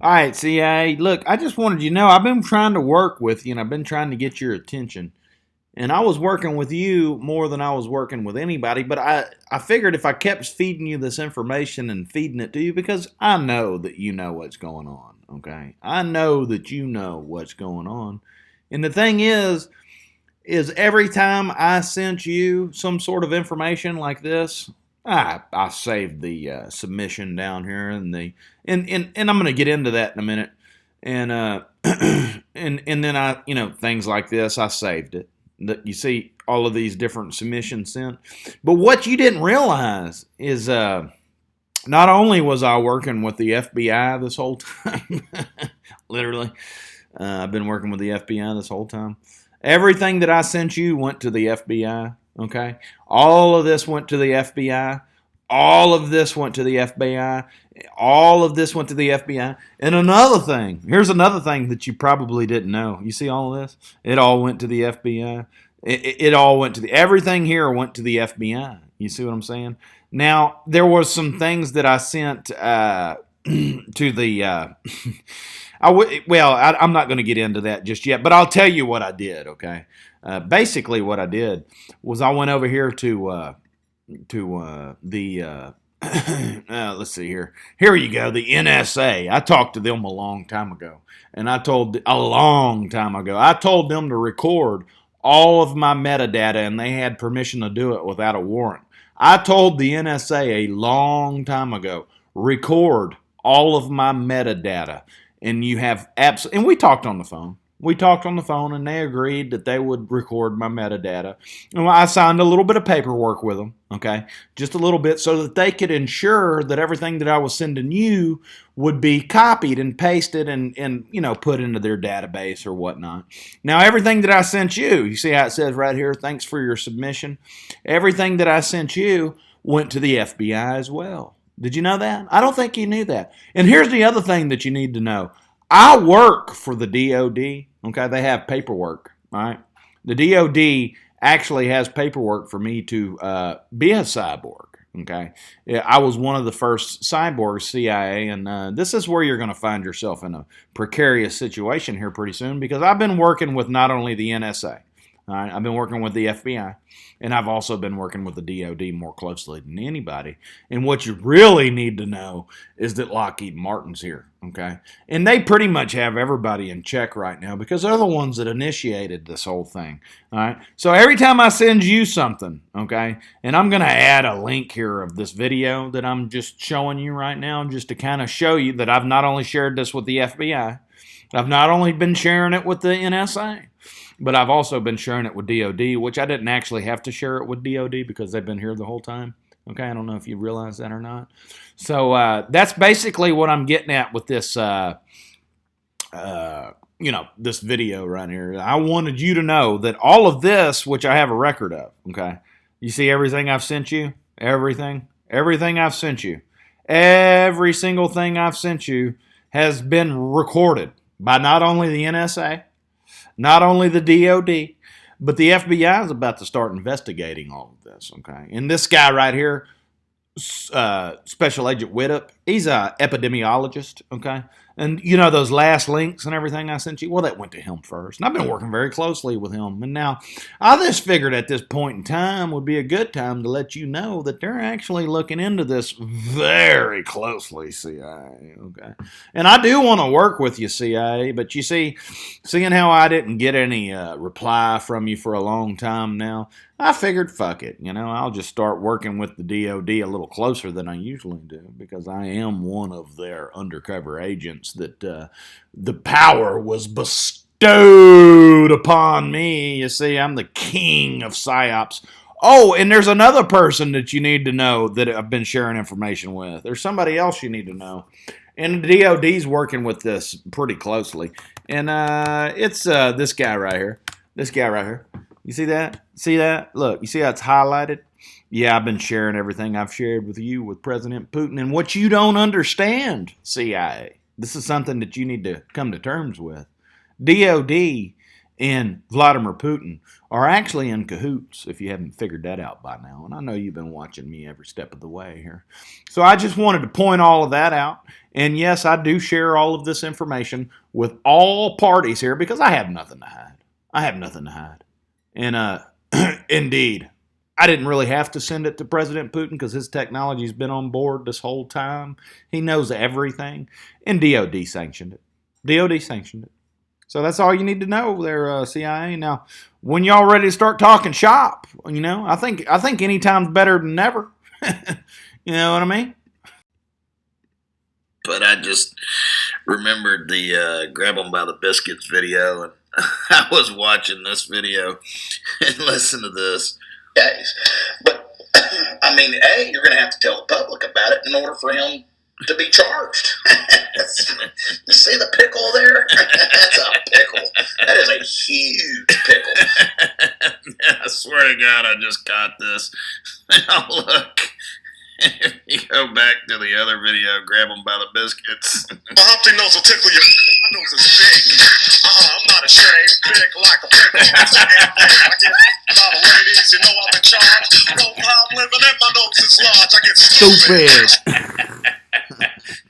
All right, CIA. Look, I just wanted you to know I've been trying to work with you, and I've been trying to get your attention. And I was working with you more than I was working with anybody. But I figured if I kept feeding you this information and feeding it to you, because I know that you know what's going on. Okay, I know that you know what's going on. And the thing is every time I sent you some sort of information like this, I saved the submission down here and I'm going to get into that in a minute. And and then things like this, I saved it. That you see all of these different submissions sent. But what you didn't realize is not only was I working with the FBI this whole time, literally, I've been working with the FBI this whole time. Everything that I sent you went to the FBI. Okay, all of this went to the FBI. All of this went to the FBI. All of this went to the FBI. And another thing, here's another thing that you probably didn't know. You see all of this? It all went to the FBI. It all went to everything here went to the FBI. You see what I'm saying? Now, there was some things that I sent to the I'm not going to get into that just yet, but I'll tell you what I did. Okay, basically what I did was I went over here to the let's see here. Here you go, the NSA. I talked to them a long time ago, and I told them to record all of my metadata, and they had permission to do it without a warrant. I told the NSA a long time ago, record all of my metadata. And you have and we talked on the phone. We talked on the phone, and they agreed that they would record my metadata. And I signed a little bit of paperwork with them, okay? Just a little bit, so that they could ensure that everything that I was sending you would be copied and pasted and put into their database or whatnot. Now, everything that I sent you see how it says right here, thanks for your submission? Everything that I sent you went to the FBI as well. Did you know that? I don't think you knew that. And here's the other thing that you need to know. I work for the DOD. Okay, they have paperwork. All right, the DOD actually has paperwork for me to be a cyborg. Okay, I was one of the first cyborgs, CIA, and this is where you're going to find yourself in a precarious situation here pretty soon, because I've been working with not only the NSA. All right, I've been working with the FBI, and I've also been working with the DOD more closely than anybody. And what you really need to know is that Lockheed Martin's here, okay? And they pretty much have everybody in check right now, because they're the ones that initiated this whole thing, all right? So every time I send you something, okay, and I'm going to add a link here of this video that I'm just showing you right now, just to kind of show you that I've not only shared this with the FBI, I've not only been sharing it with the NSA, but I've also been sharing it with DOD, which I didn't actually have to share it with DOD because they've been here the whole time. Okay, I don't know if you realize that or not. So that's basically what I'm getting at with this, this video right here. I wanted you to know that all of this, which I have a record of, okay, you see everything I've sent you? Everything I've sent you. Every single thing I've sent you has been recorded by not only the NSA, not only the DOD, but the FBI is about to start investigating all of this, okay? And this guy right here, Special Agent Widdop, he's an epidemiologist, okay? And you know those last links and everything I sent you? Well, that went to him first. And I've been working very closely with him. And now I just figured at this point in time would be a good time to let you know that they're actually looking into this very closely, CIA, okay? And I do want to work with you, CIA, but you see, seeing how I didn't get any reply from you for a long time now, I figured, fuck it, I'll just start working with the DOD a little closer than I usually do, because I am one of their undercover agents that the power was bestowed upon me. You see, I'm the king of psyops. Oh, and there's another person that you need to know that I've been sharing information with. There's somebody else you need to know. And the DOD's working with this pretty closely. And it's this guy right here. This guy right here. You see that? See that? Look, you see how it's highlighted? Yeah, I've been sharing everything I've shared with you with President Putin. And what you don't understand, CIA, this is something that you need to come to terms with. DOD and Vladimir Putin are actually in cahoots, if you haven't figured that out by now. And I know you've been watching me every step of the way here. So I just wanted to point all of that out. And yes, I do share all of this information with all parties here because I have nothing to hide. I have nothing to hide. And indeed, I didn't really have to send it to President Putin because his technology's been on board this whole time. He knows everything. And DOD sanctioned it. DOD sanctioned it. So that's all you need to know there, CIA. Now, when y'all ready to start talking shop, I think any time's better than never. You know what I mean? But I just remembered the Grab 'em by the Biscuits video, and I was watching this video and listen to this. Guys, but I mean, you're going to have to tell the public about it in order for him to be charged. You see the pickle there? That's a pickle. That is a huge pickle. I swear to God, I just caught this. Oh, look. If you go back to the other video, Grab 'em by the Biscuits. My Humpty nose will tickle you. My nose is big. I'm not ashamed. Big like a pickle. I get a lot of ladies, you know I'm in charge. No I'm living in my nose is large. I get stupid.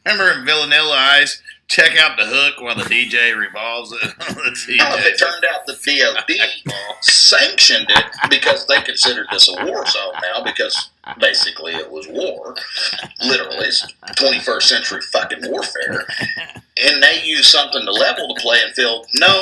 Remember in Villanilla Ice? Check out the hook while the DJ revolves it. Well, if it turned out the DOD sanctioned it because they considered this a war zone now because basically it was war. Literally, it's 21st century fucking warfare. And they use something to level the playing field. No.